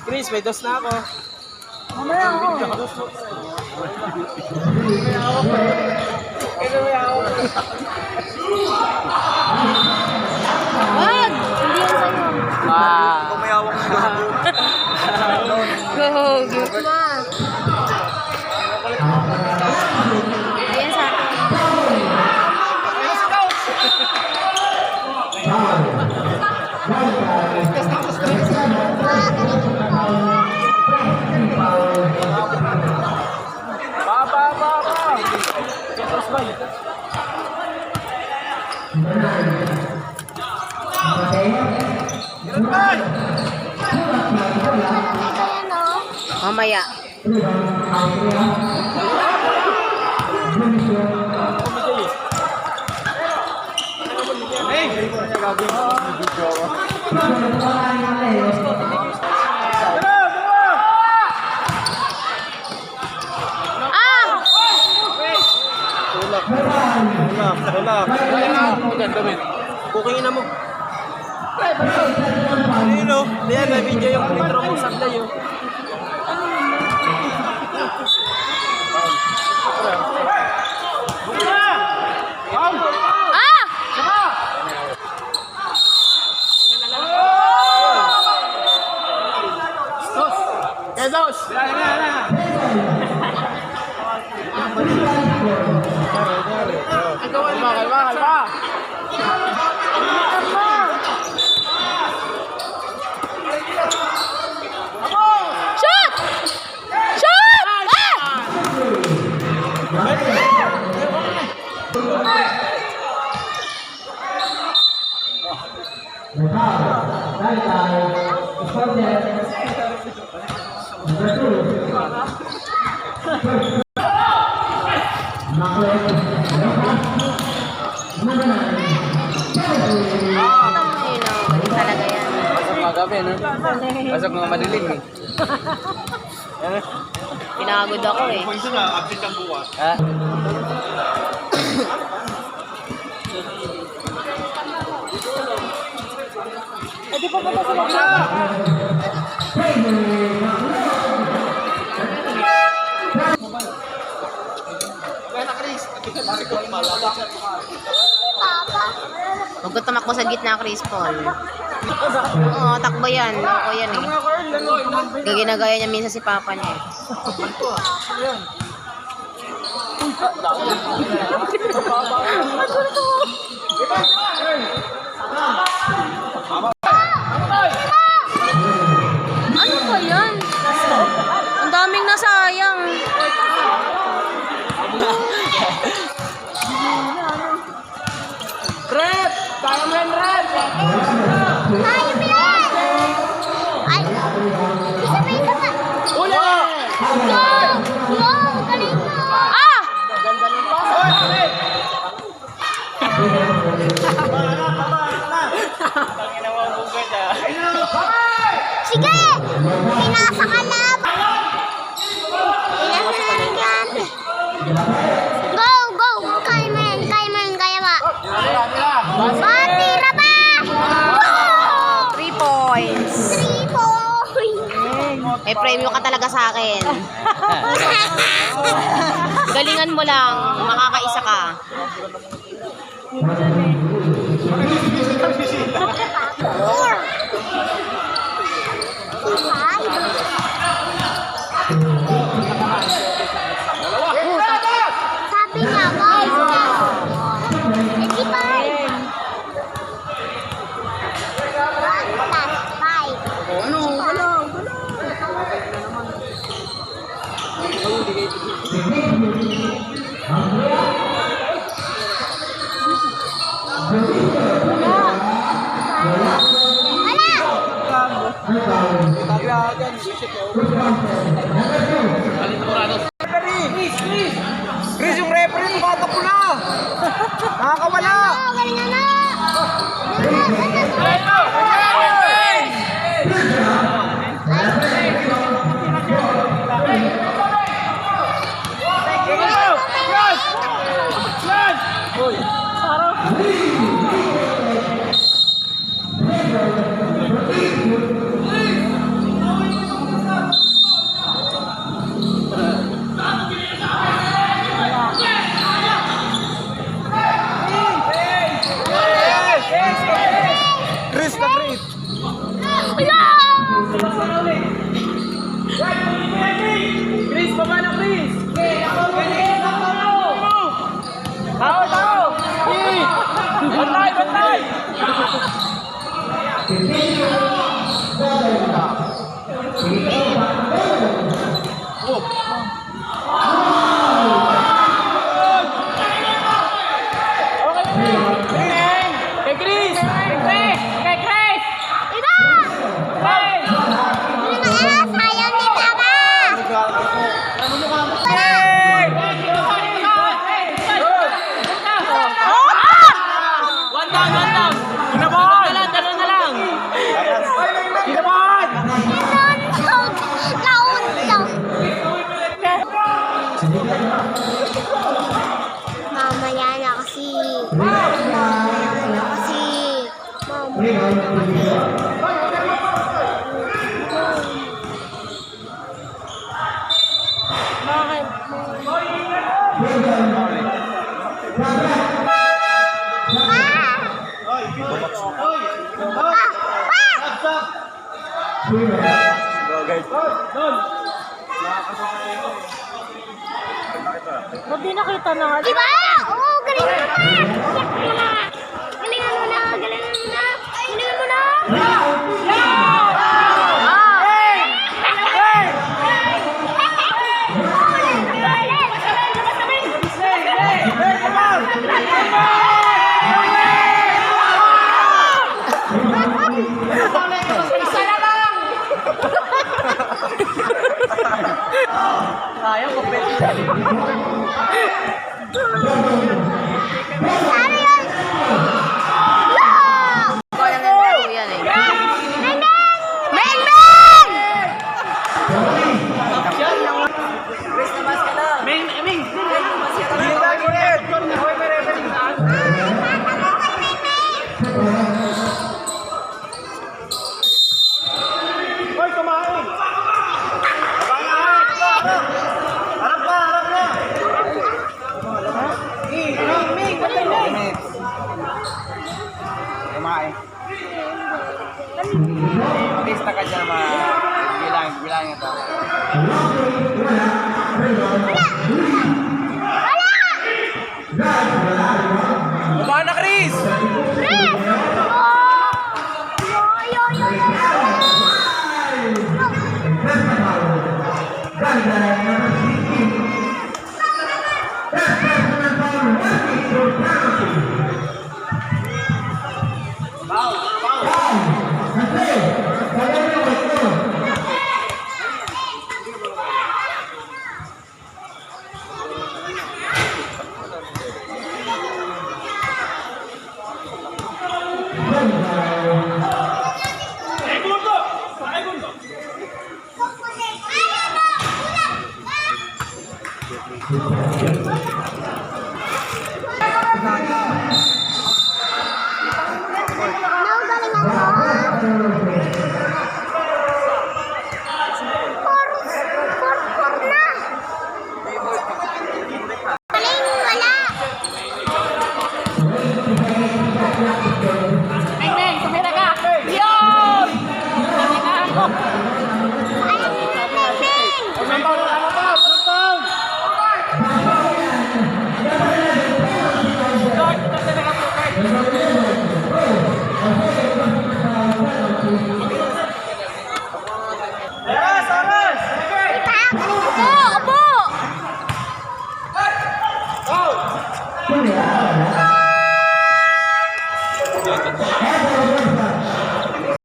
Chris, may dos na ako. Mamaya ako. Wag! Hindi yan sa'yo. Kung may hawak na. Go! Give ma! Hindi yan sa akin. Mamaya. Bukingin na mo. Ano? Diyan, may video yung intro mo sablay yun. Dos! Kalma. Shoot! Talaga yan. Pasok mga gabi, no? Pasok mga madilim, eh. Pinagod ako eh. Ha? Di pa sa mga. Huwag ko tumakbo sa gitna, Chris Paul. Oo, takbo yan. Loko yan eh. Gaginagaya niya minsan si Papa niya eh. Ano ba yan? Ang daming nasayang. Red! Kaya mo yan, Red! Kaya mo yan! Ay! Isa pa! Uli! Go! Go! Galing mo! Ah! Ganda ng pass! Red! Sige! Pinasa ka na! Pinasa ka yan! Go! Go! Kaya mo yan! Kaya mo! Tira ba? 3 points! 3 points! May premyo ka talaga sa akin. Galingan mo lang. Makakaisa ka. Sabi niya, guys. Hindi pa. 1 + 5. Ano? Wala. Chris, yung referee, tumatak ko na! Nakakawala! Galingan na! Uy! Mamaya na kasi. Mamaya na kasi. Mamaya na kasi. Ba't di nakita na? Diba? Oo, galingan mo na! Galingan mo na! Galingan mo na! Galingan mo na! Ano yun? Kaya nga laro yan eh. Beng! Beng! Hoy, kumain! Harap ka! Ming! Kumain. Mag-lista ka dyan bilang ito. Baba na, Chris! Galingan mo!